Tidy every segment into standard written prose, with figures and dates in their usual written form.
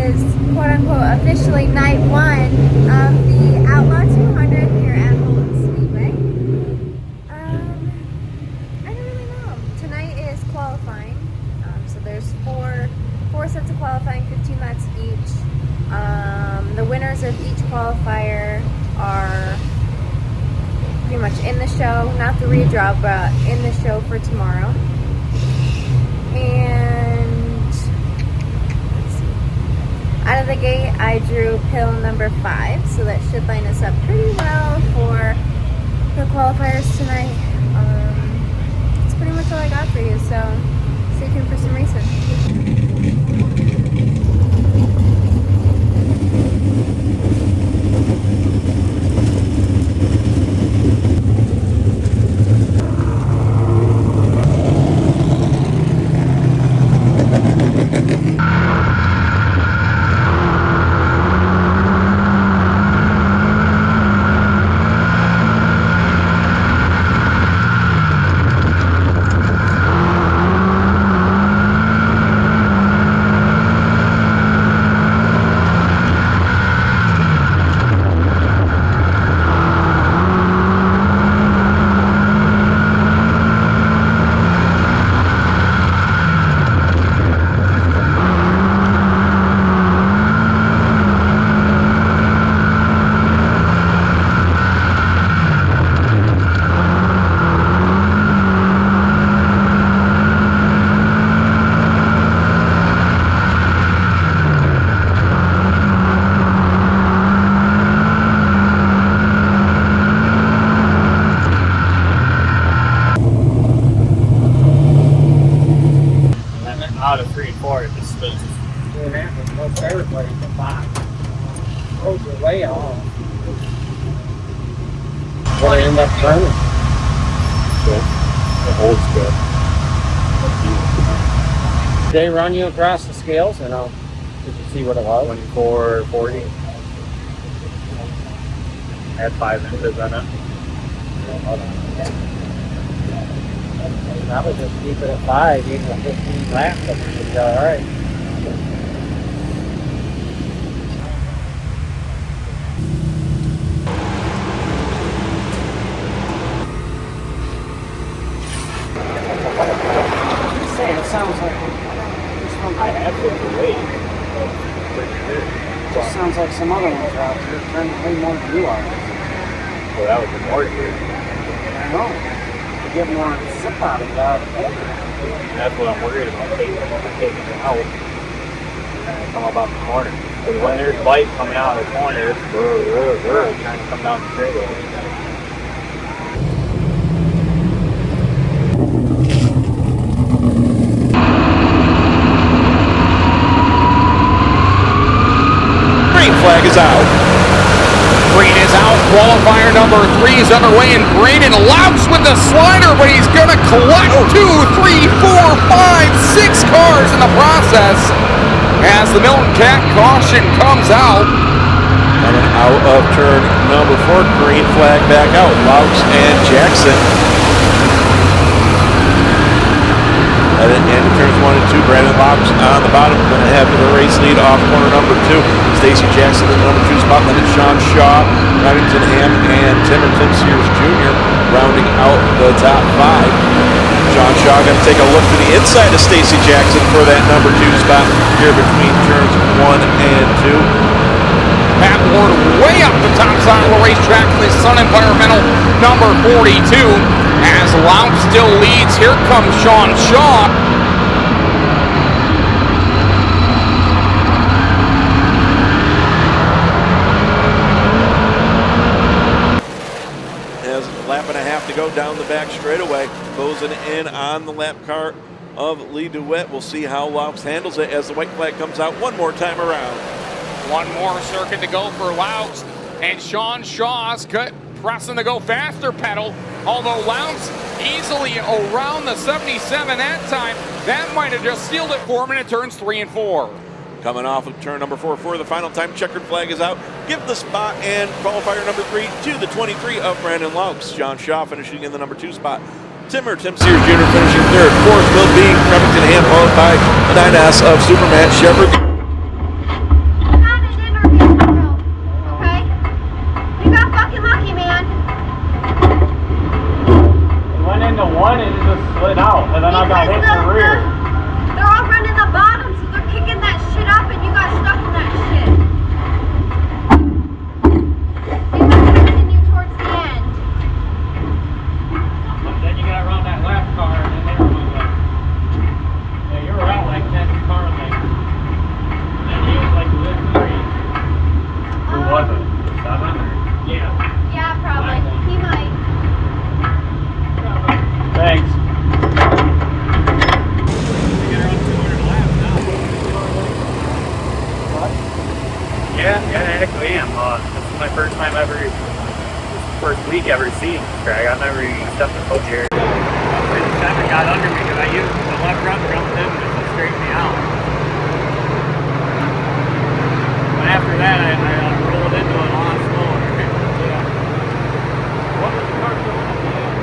is quote-unquote officially night one of the Outlaw 200 here at Fulton Speedway. I don't really know. Tonight is qualifying. So there's four sets of qualifying, 15 laps each. The winners of each qualifier are pretty much in the show, not the redraw, but in the show for tomorrow. And let's see. Out of the gate, I drew pill number 5, so that should line us up pretty well for the qualifiers tonight. That's pretty much all I got for you, so stay tuned for some racing. Out of 3 and 4, it just spins. Most everybody can buy. Those are way off. What end up turning? Good. The hole's good. Did they run you across the scales or no? Did you see what it was? 2440. I had 5 inches on it. I would just keep it at 5, even at 15 laps, I think it'd be alright. I'm saying, it sounds like I had 58. it just sounds like some other ones out there trying to pay more than you are. Well, that was the more year. I know. To get more zip out of that. That's what I'm worried about, taking it out. Come about the corner. Because when there's light coming out of the corner, it's trying to come down the straightaway. Green flag is out. Green is out. Qualifier number 3 is underway, and Braden Louts with the slider, but he's going to collect 2, 3, 4, 5, 6 cars in the process as the Milton Cat caution comes out. Coming out of turn number 4, green flag back out. Louts and Jackson. Headed into turns 1 and 2. Brandon Louts on the bottom, going to have the race lead off corner number 2. Stacy Jackson in the number 2 spot. Then it's Sean Shaw, Remington Ham, and Timmerton Sears Jr. rounding out the top 5. Sean Shaw going to take a look to the inside of Stacy Jackson for that number 2 spot here between turns 1 and 2. Pat Ward way up the top side of the racetrack with his Sun Environmental number 42. As Louts still leads, here comes Sean Shaw. Has a lap and a half to go down the back straightaway. Closing in on the lap car of Lee DeWitt. We'll see how Louts handles it as the white flag comes out one more time around. One more circuit to go for Louts, and Sean Shaw's pressing the go faster pedal, although Louts easily around the 77 that time. That might have just sealed it for him, and it turns 3 and 4. Coming off of turn number 4 for the final time, checkered flag is out. Give the spot and qualifier number 3 to the 23 of Brandon Louts. John Shaw finishing in the number 2 spot. Tim Sears Jr. finishing 3rd. 4th will be Remington Ham, followed by the 9S of Superman Shepard. Yeah, I actually am. This is my first time ever, first week ever seeing this track. I've never even stepped a foot here. By the time it got under me, because I used the left front jumped in to straighten me out. But after that, I rolled into it a lot slower. Yeah. What was the car doing at the end?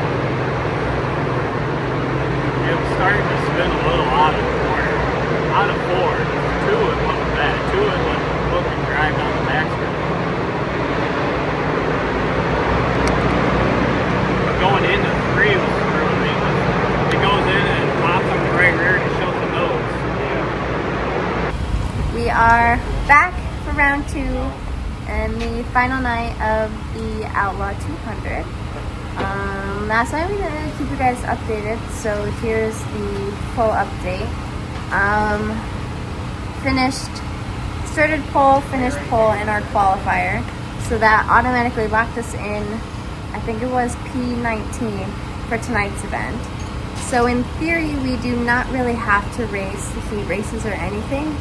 It was starting to spin a little out of the corner. Out of 4. 2 it wasn't bad. 2 it was looking drive down the back straight. But going into 3 was screwing me. It goes in and it pops on the right rear and it shows the nose. Yeah. We are back for round 2 and the final night of the Outlaw 200. Last night we didn't keep you guys updated, so here's the full update. Started pole, finished pole in our qualifier, so that automatically locked us in, I think it was P19 for tonight's event. So in theory, we do not really have to race the heat races or anything,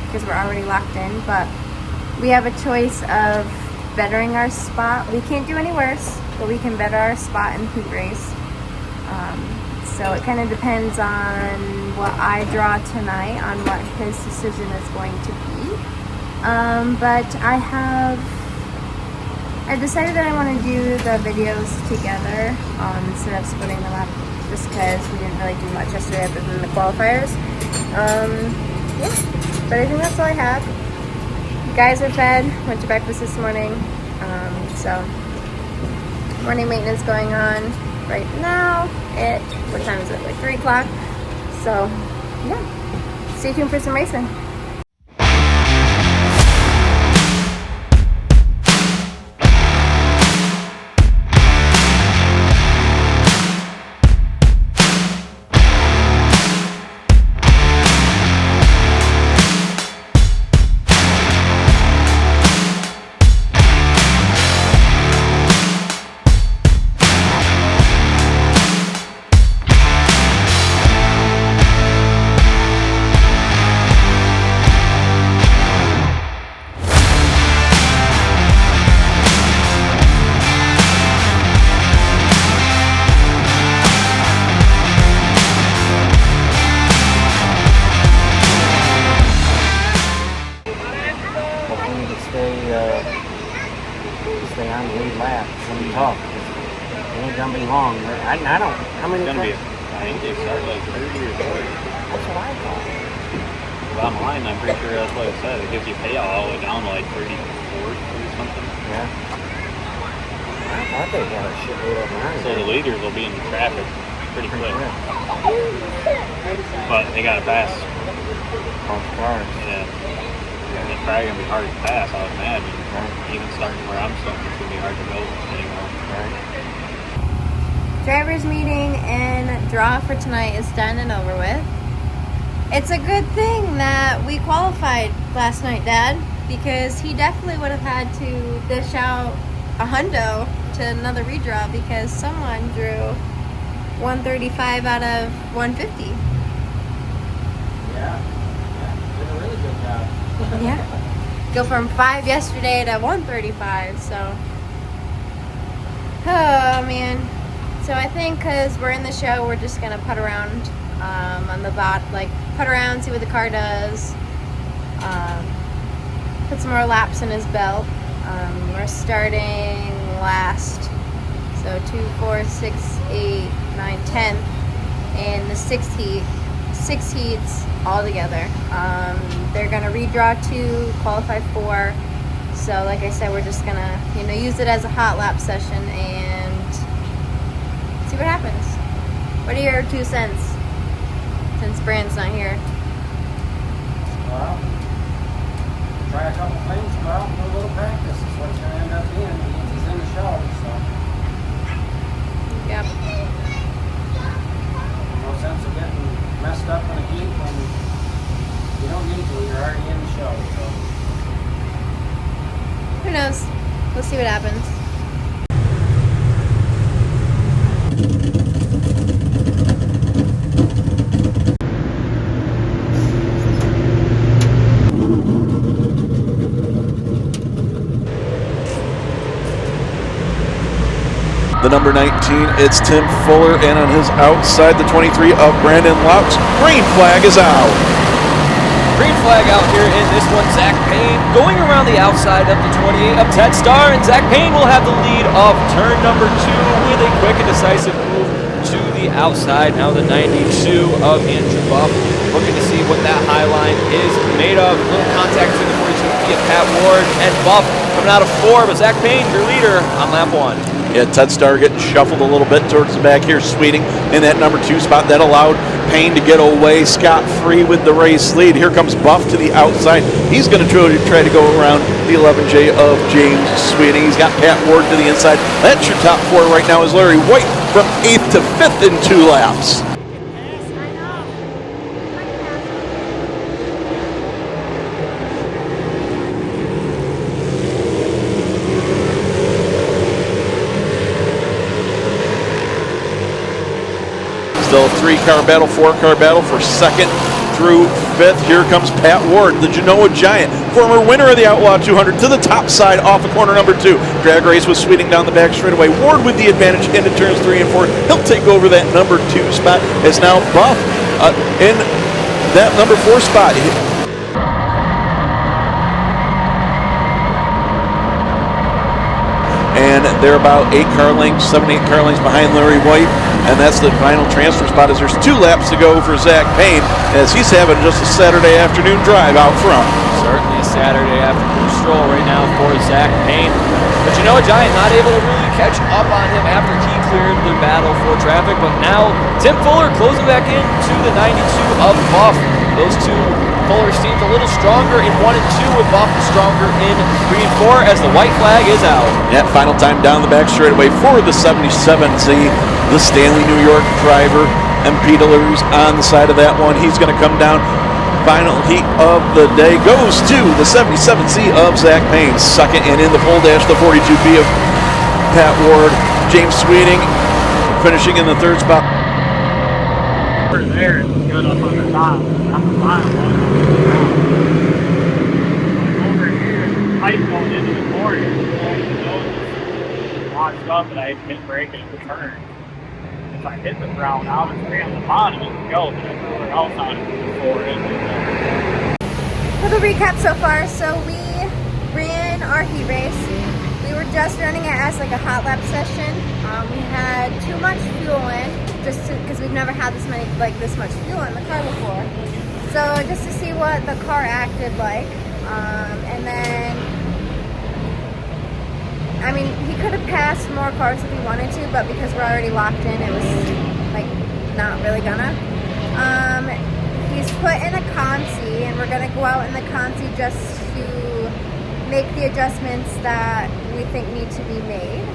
because we're already locked in, but we have a choice of bettering our spot. We can't do any worse, but we can better our spot in heat race. So it kind of depends on what I draw tonight, on what his decision is going to be. But I decided that I want to do the videos together instead of splitting them up, just because we didn't really do much yesterday other than the qualifiers. Yeah, but I think that's all I have. You guys are fed, went to breakfast this morning, so morning maintenance going on right now at, what time is it, like 3 o'clock? So yeah, stay tuned for some racing. Stay on the lead lap. It's gonna be tough. It ain't gonna be long. I don't. How many? It's gonna be. I think they start like 30 or 40. That's what I thought. Bottom line, I'm pretty sure that's what it said. It gives you payout all the way down to like 34 or something. Yeah. I thought they had a shitload of them. So the leaders will be in the traffic pretty quick. But they gotta pass. Both cars. Yeah. It's probably gonna be hard to pass, I would imagine. Right. Even starting where I'm starting, it's gonna be hard to go anymore. Right. Drivers meeting and draw for tonight is done and over with. It's a good thing that we qualified last night, Dad, because he definitely would have had to dish out a hundo to another redraw because someone drew 135 out of 150. Yeah. Did a really good job. Yeah. Go from 5 yesterday to 135, so. Oh, man. So I think because we're in the show, we're just going to putt around on the bot, like putt around, see what the car does. Put some more laps in his belt. We're starting last. So 2, 4, 6, 8, 9, 10th. And the 6th heat. 6 heats all together. They're gonna redraw 2, qualify 4. So like I said, we're just gonna, use it as a hot lap session and see what happens. What are your 2 cents? Since Brand's not here. Well, try a couple things, well, do a little practice is what it's gonna end up being. He's in the show, so. Yep. No sense of getting messed up in a heat when you don't need to. You're already in the show. So. Who knows? We'll see what happens. the number 19, it's Tim Fuller, and on his outside, the 23 of Brandon Laux. Green flag is out. Green flag out here in this one. Zach Payne going around the outside of the 28 of Ted Starr, and Zach Payne will have the lead of turn number 2 with a quick and decisive move to the outside. Now the 92 of Andrew Buff, looking to see what that high line is made of. Little contact between the 42 of Pat Ward and Buff coming out of 4, but Zach Payne, your leader on lap 1. Yeah, Ted Starr getting shuffled a little bit towards the back here. Sweeting in that number 2 spot. That allowed Payne to get away scot-free with the race lead. Here comes Buff to the outside. He's going to try to go around the 11J of James Sweeting. He's got Pat Ward to the inside. That's your top 4 right now is Larry White from 8th to 5th in 2 laps. Still a 3-car battle, 4-car battle for 2nd through 5th. Here comes Pat Ward, the Genoa Giant, former winner of the Outlaw 200, to the top side off of corner number 2. Drag race was Sweeting down the back straightaway. Ward with the advantage into turns 3 and 4. He'll take over that number 2 spot as now Buff in that number 4 spot. And they're about 7, 8 car lengths behind Larry White. And that's the final transfer spot as there's 2 laps to go for Zach Payne as he's having just a Saturday afternoon drive out front. Certainly a Saturday afternoon stroll right now for Zach Payne. But you know, a Giant not able to really catch up on him after he cleared the battle for traffic. But now Tim Fuller closing back in to the 92 of Buff. Those 2, Fuller seems a little stronger in 1 and 2 with Buff stronger in 3 and 4 as the white flag is out. Yeah, final time down the back straightaway for the 77Z. The Stanley, New York driver, MP Delirious on the side of that one. He's going to come down. Final heat of the day goes to the 77C of Zach Payne. 2nd, and in the pole dash, the 42B of Pat Ward. James Sweeting finishing in the 3rd spot. Over there, it's good up on the top. Not the bottom one. Over here, pipe going into the corner. Launched up, and I didn't brake it at the turn. If I hit the ground out and stay on the bottom, it would go, but everywhere else on it before it. For the recap so far, so we ran our heat race. We were just running it as like a hot lap session. We had too much fuel in, just because we've never had this much fuel in the car before. So just to see what the car acted like, and then. I mean, he could have passed more cars if he wanted to, but because we're already locked in, it was, like, not really gonna. He's put in a consi, and we're gonna go out in the consi just to make the adjustments that we think need to be made,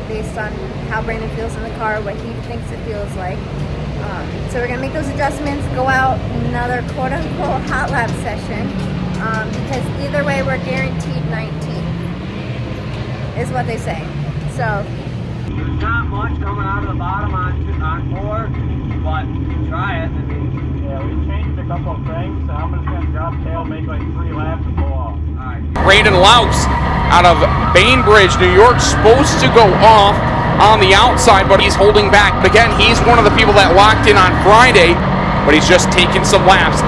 based on how Brandon feels in the car, what he thinks it feels like. So we're gonna make those adjustments, go out another quote-unquote hot lap session, because either way, we're guaranteed 19. Is what they say. So There's not much coming out of the bottom on 4, but you can try it. I mean, Yeah, we changed a couple of things, so I'm just going to drop tail, make like 3 laps and pull off. Brandon Laux out of Bainbridge, New York, supposed to go off on the outside, but he's holding back. Again, he's one of the people that locked in on Friday, but he's just taking some laps.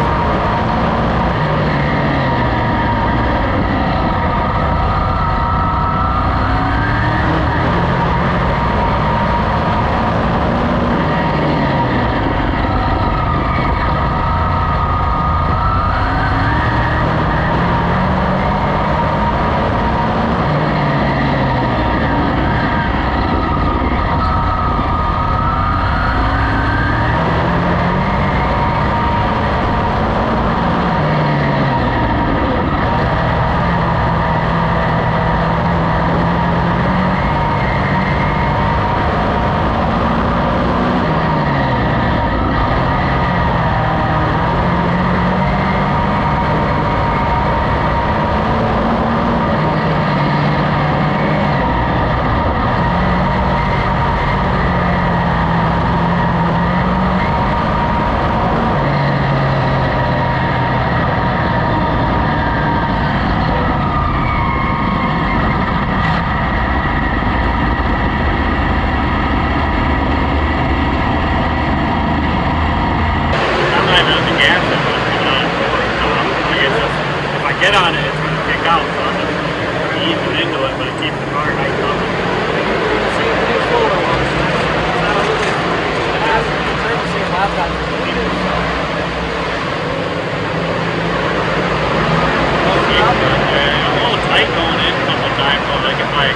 get on it, it's going to kick out. So I'm just easing into it, but it keeps the car nice up. See the new floater ones. Not a really, it has the turbo seal I've got completed. A little tight going in a couple times, so like if I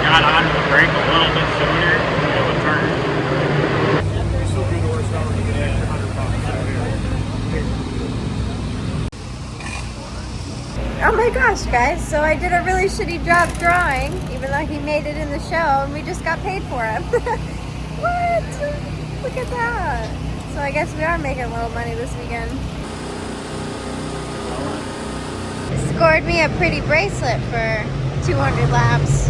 got onto the brake a little bit sooner, it would turn. Oh my gosh, guys, so I did a really shitty job drawing, even though he made it in the show, and we just got paid for it. What? Look at that. So I guess we are making a little money this weekend. Scored me a pretty bracelet for 200 laps.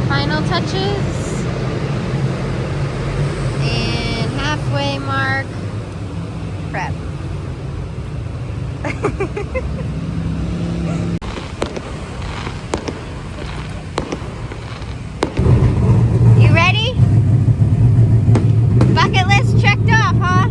Final touches. And halfway mark. Prep. You ready? Bucket list checked off, huh?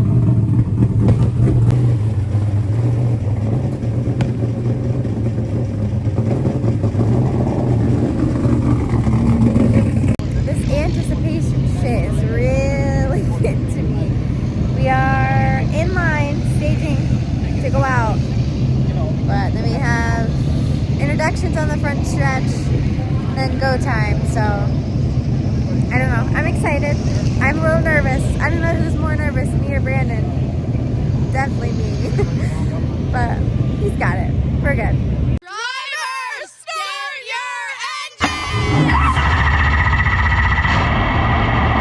This anticipation shit is really getting to me. We are in line, staging to go out. But then we have introductions on the front stretch, then go time, so I don't know. I'm excited. I'm a little nervous. I don't know who's more nervous, me or Brandon. Definitely me. But he's got it. We're good. Drivers, start your engine!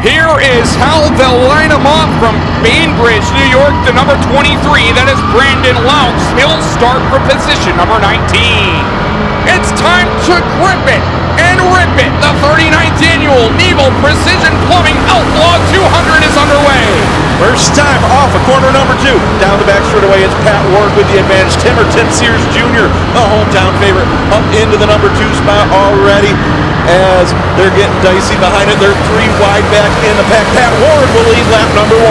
Here is how they'll line them up from Bainbridge, New York, to number 23. That is Brandon Louts. He'll start for position number 19. It's time to grip it and rip it. The 39th annual Nebel Precision Plumbing Outlaw 200 is underway. First time off of corner number 2. Down the back straightaway, it's Pat Ward with the advantage. Tim Sears Jr., a hometown favorite, up into the number 2 spot already. As they're getting dicey behind it, they're 3 wide back in the pack. Pat Ward will lead lap number 1.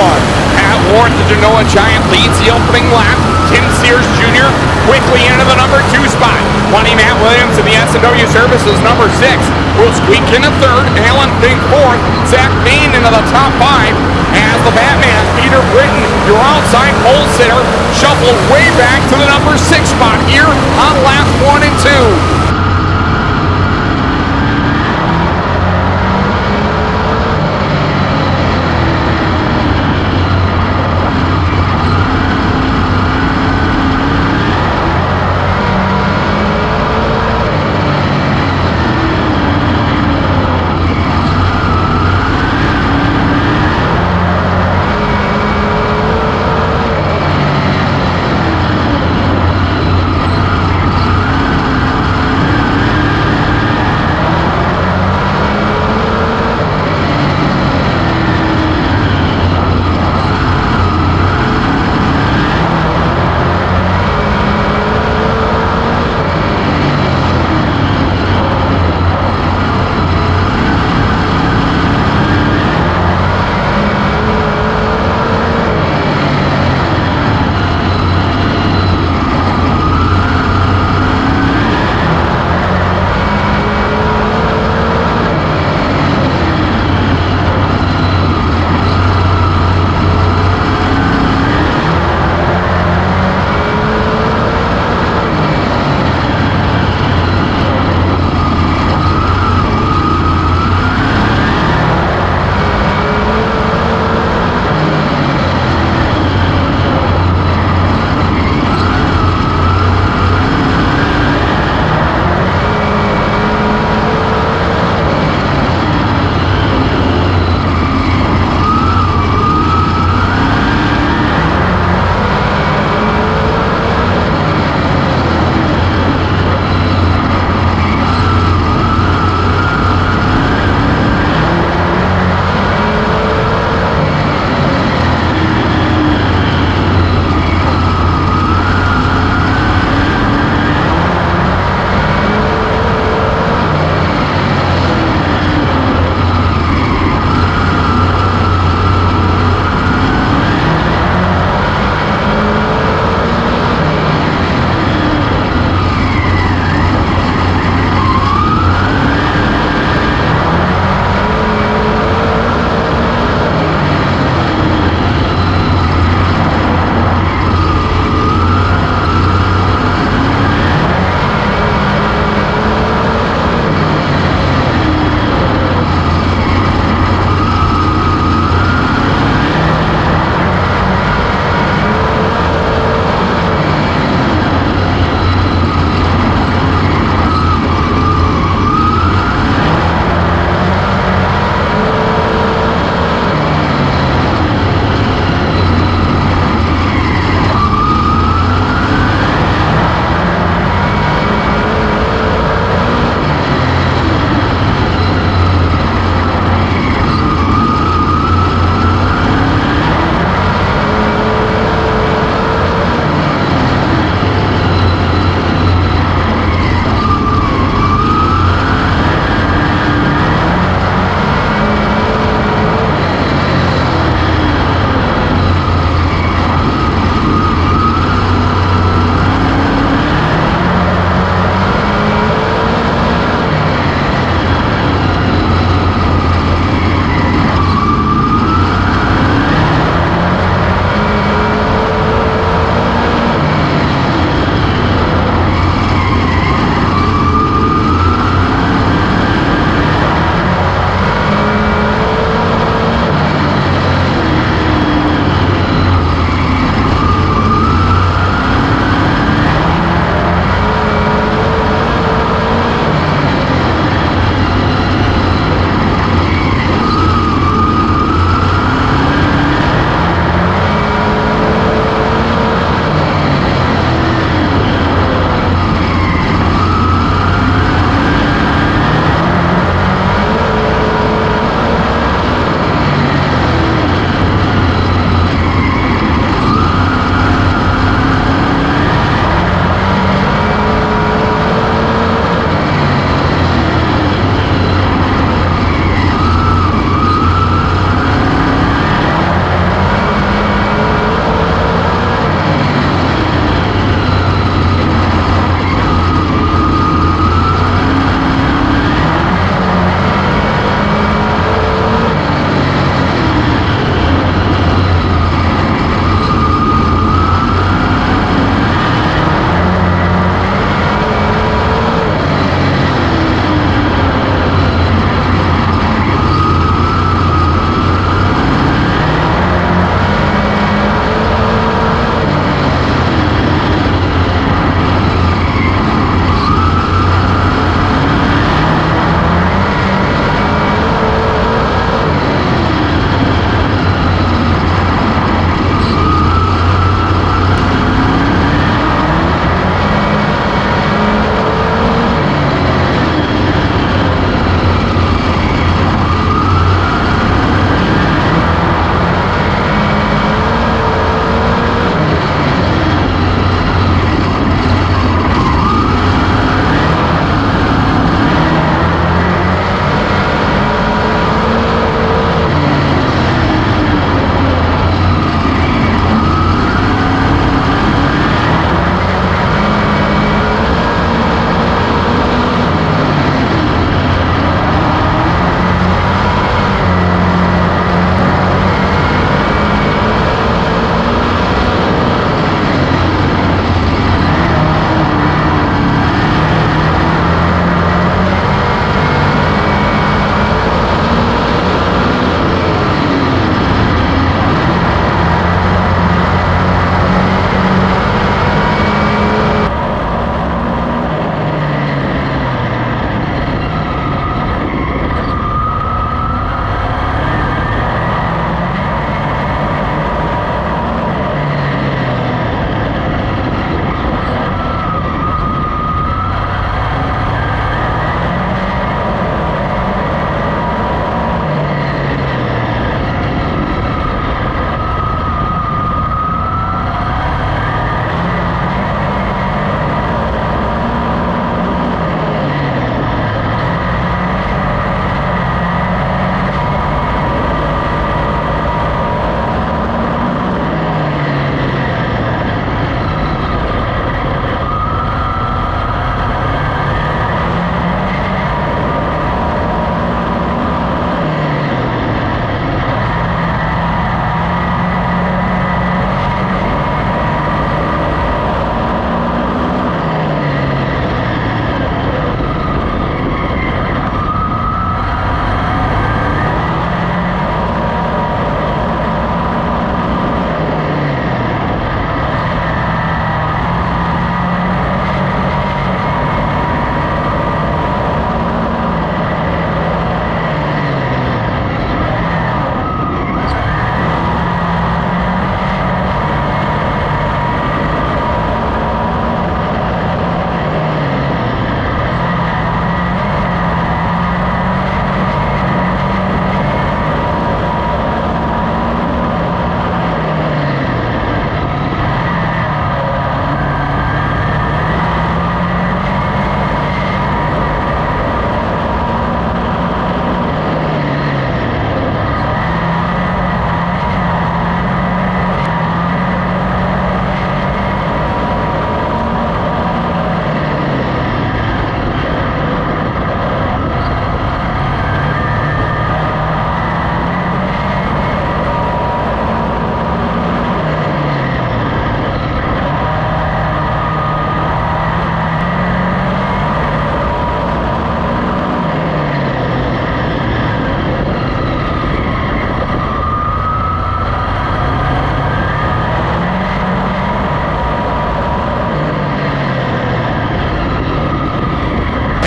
Pat Ward, the Genoa Giant, leads the opening lap. Tim Sears Jr. quickly into the number 2 spot. Bunny Matt Williams in the S&W Services number 6 will squeak in a 3rd. Alan Fink 4th. Zach Bain into the top 5. As the Batman, Peter Britton, your outside pole sitter, shuffled way back to the number 6 spot here on laps 1 and 2.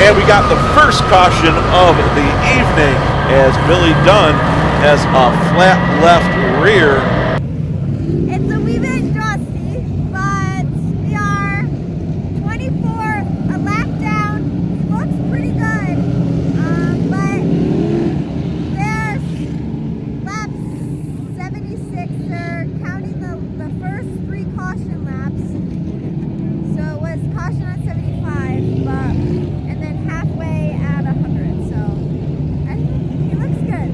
And we got the first caution of the evening as Billy Dunn has a flat left rear. It's a wee bit dusty, but we are 24, a lap down. It looks pretty good, but there's laps 76. They're counting the first 3 caution laps. So it was caution on 75, and then halfway at 100. So I think it looks good.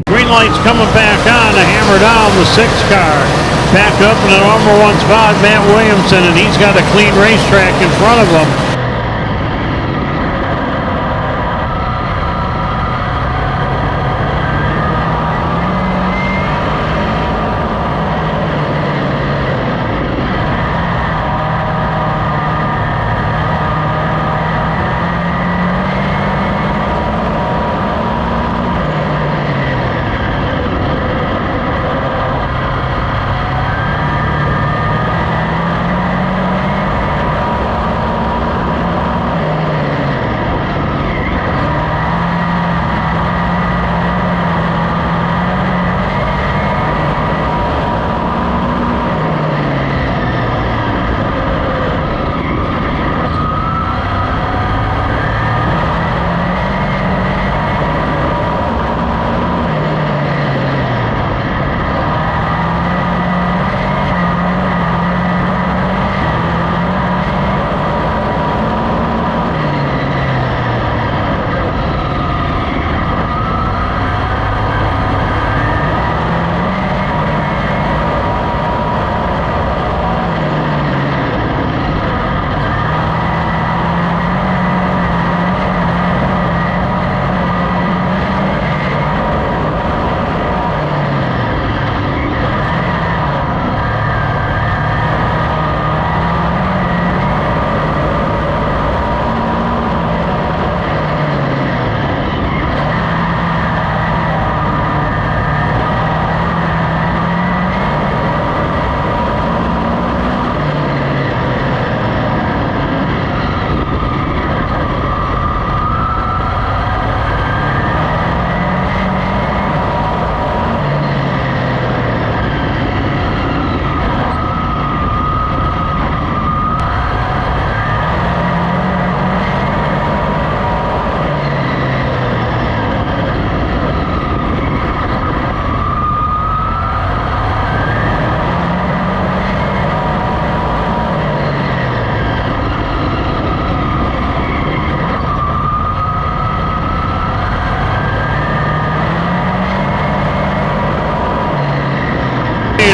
Green light's coming back on to hammer down the 6 car. Back up in the number 1 spot, Matt Williamson, and he's got a clean racetrack in front of him.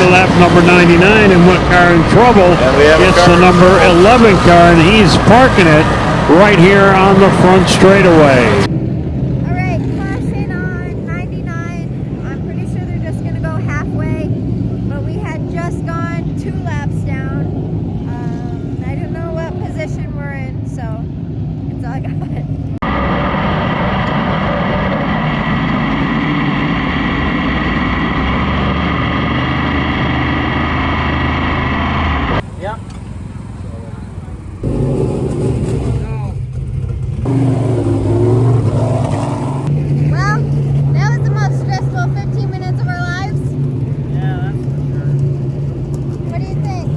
Lap number 99, and what car in trouble? It's the number 11 car, and he's parking it right here on the front straightaway. All right, caution on 99. I'm pretty sure they're just going to go halfway, but we had just gone 2 laps down. I don't know what position we're in, so that's all I got. Well, that was the most stressful 15 minutes of our lives. Yeah, that's for sure. What do you think?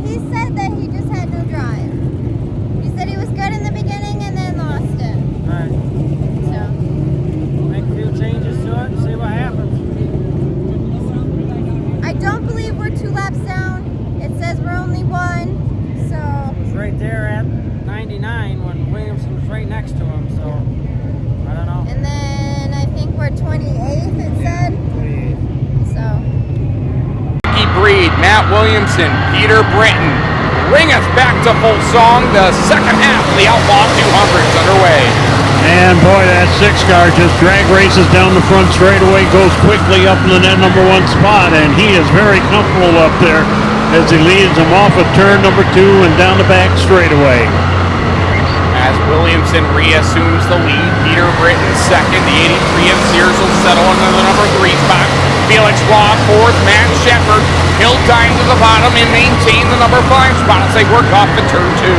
He said that he just had no drive. He said he was good in the beginning and then lost it. Alright, So, make a few changes to it and see what happens. I don't believe we're 2 laps down. It says we're only 1. So, It was right there at 99 when Williamson was right next to him, so I don't know. and then I think we're 28th, it said. So, Ricky Breed, Matt Williamson, Peter Britton bring us back to full song. The second half of the Outlaw 200's underway. And boy, that 6 car just drag races down the front straightaway, goes quickly up in that number 1 spot, and he is very comfortable up there as he leads them off of turn number 2 and down the back straightaway. As Williamson reassumes the lead, Peter Britton second, the 83 of Sears will settle into the number 3 spot. Felix Law fourth, Matt Shepard, he'll dive to the bottom and maintain the number 5 spot as they work off the turn 2.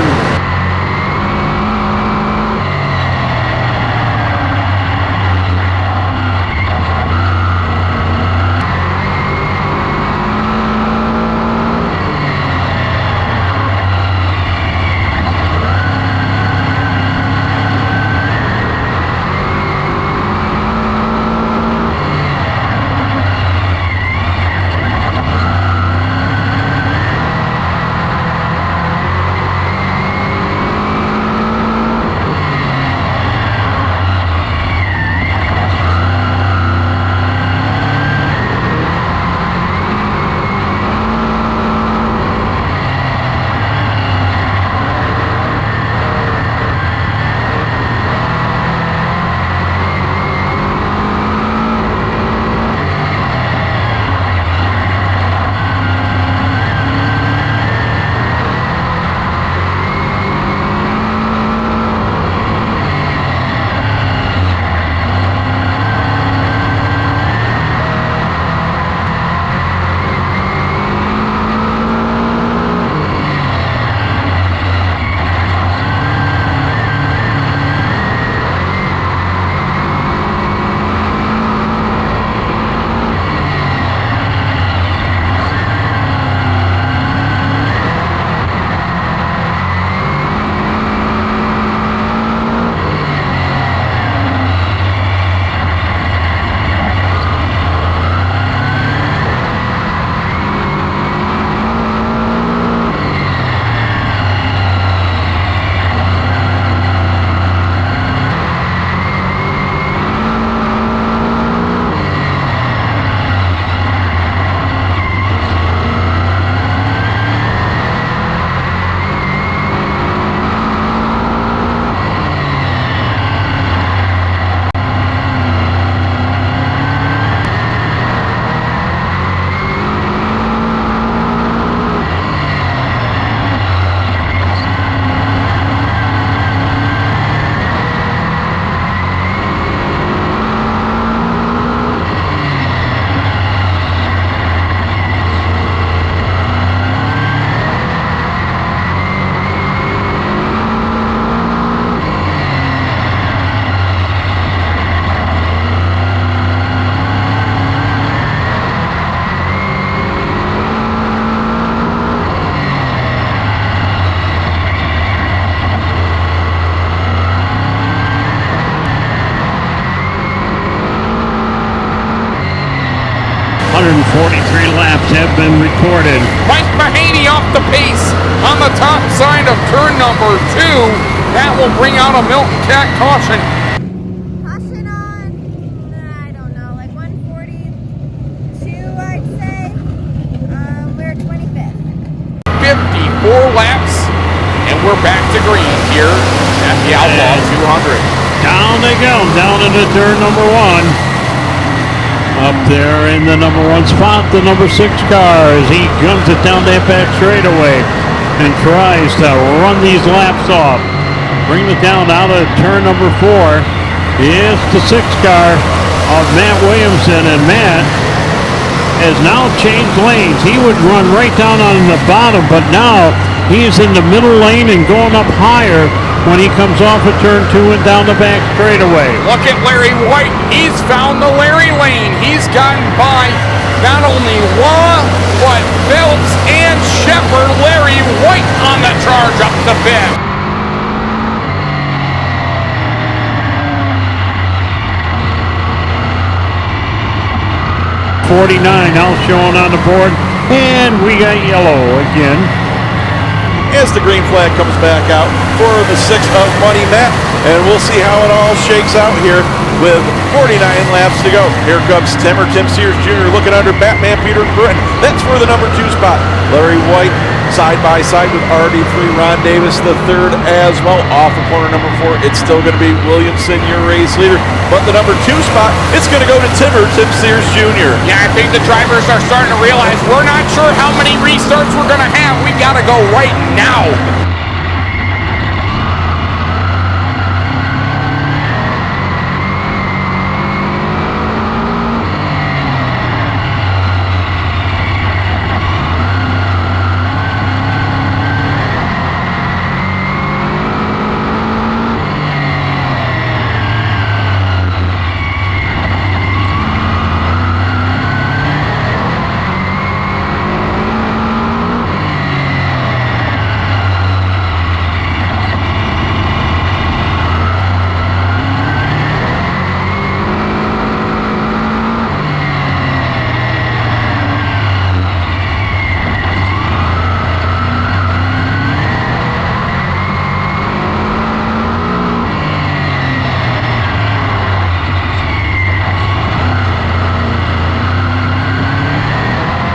been recorded. Mike Mahaney off the pace on the top side of turn number 2. That will bring out a Milton Cat caution. Caution on, I don't know, like 142, I'd say. We're 25th. 54 laps, and we're back to green here at the Outlaw 200. Down they go, down into turn number 1. Up there in the number 1 spot, the number 6 car as he guns it down that back straightaway and tries to run these laps off. Bring it down out of turn number 4 is the 6 car of Matt Williamson, and Matt has now changed lanes. He would run right down on the bottom, but now he's in the middle lane and going up higher when he comes off of turn 2 and down the back straightaway. Look at Larry White. He's found the Larry lane. He's gotten by not only Law, but Phelps and Shepard. Larry White on the charge up the fifth. .49 now showing on the board, and we got yellow again. As the green flag comes back out for the 6 of Money Matt, and we'll see how it all shakes out here with 49 laps to go. Here comes Tim Sears Jr. looking under Batman Peter Britton. That's for the number 2 spot. Larry White side by side with RD3 Ron Davis, the 3rd as well. Off of corner number 4, it's still going to be Williamson, your race leader. But the number 2 spot, it's going to go to Tim Sears Jr. Yeah, I think the drivers are starting to realize we're not sure how many restarts we're going to have. We got to go right now.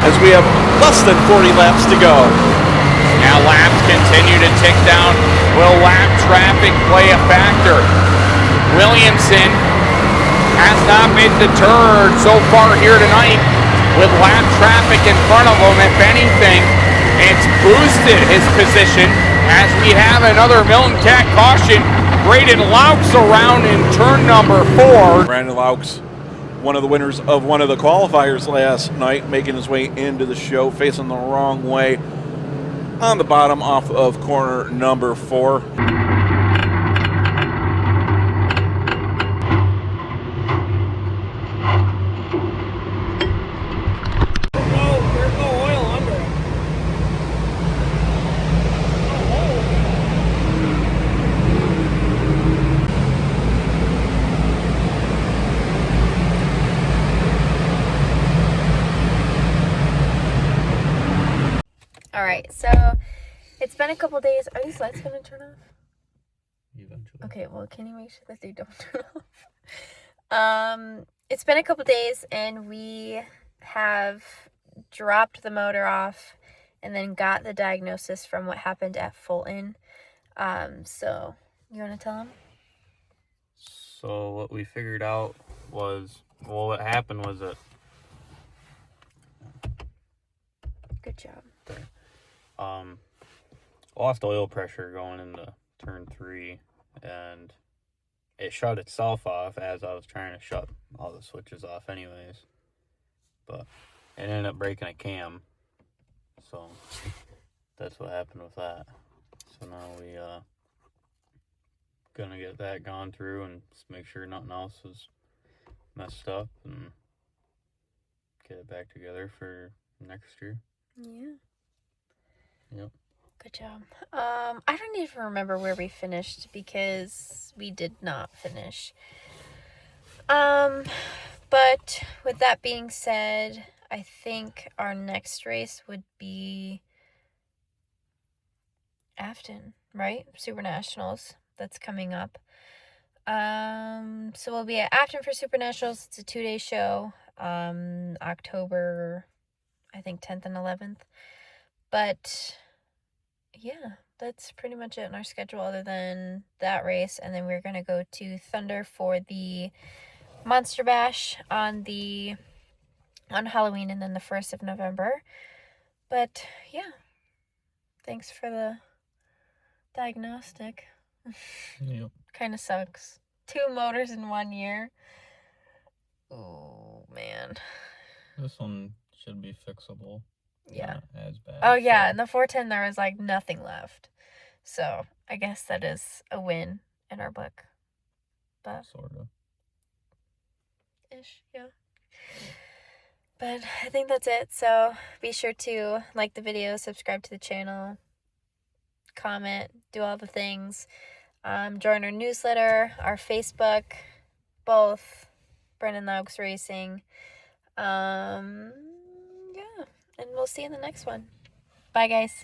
As we have less than 40 laps to go. Now laps continue to tick down. Will lap traffic play a factor? Williamson has not been deterred so far here tonight with lap traffic in front of him. If anything, it's boosted his position as we have another Milton Cat caution. Braden Laux around in turn number 4. Brandon Laux, one of the winners of one of the qualifiers last night, making his way into the show, facing the wrong way on the bottom off of corner number 4. There's no oil under it. All right, so it's been a couple days. Are these lights gonna turn off? Eventually. Okay, well, can you make sure that they don't turn off? It's been a couple days, and we have dropped the motor off and then got the diagnosis from what happened at Fulton. So you want to tell them? So what we figured out was, well, what happened was that Good job. lost oil pressure going into turn 3, and it shut itself off as I was trying to shut all the switches off anyways. But it ended up breaking a cam. So that's what happened with that. So now we gonna get that gone through and just make sure nothing else is messed up and get it back together for next year. Yeah. Yep. Good job. I don't even remember where we finished because we did not finish. But with that being said, I think our next race would be Afton, right? Super Nationals. That's coming up. So we'll be at Afton for Super Nationals. It's a 2-day show. October, I think 10th and 11th. But yeah, that's pretty much it in our schedule other than that race. And then we're going to go to Thunder for the Monster Bash on Halloween and then the 1st of November. But yeah, thanks for the diagnostic. Yep. Kind of sucks. 2 motors in 1 year. Oh, man. This one should be fixable. Yeah. Not as bad. Oh, yeah. In the 410, there was like nothing left. So I guess that is a win in our book. But Sort of. ish, yeah. But I think that's it. So be sure to like the video, subscribe to the channel, comment, do all the things. Join our newsletter, our Facebook, both Brennan Laux Racing. Yeah, and we'll see you in the next one. Bye, guys.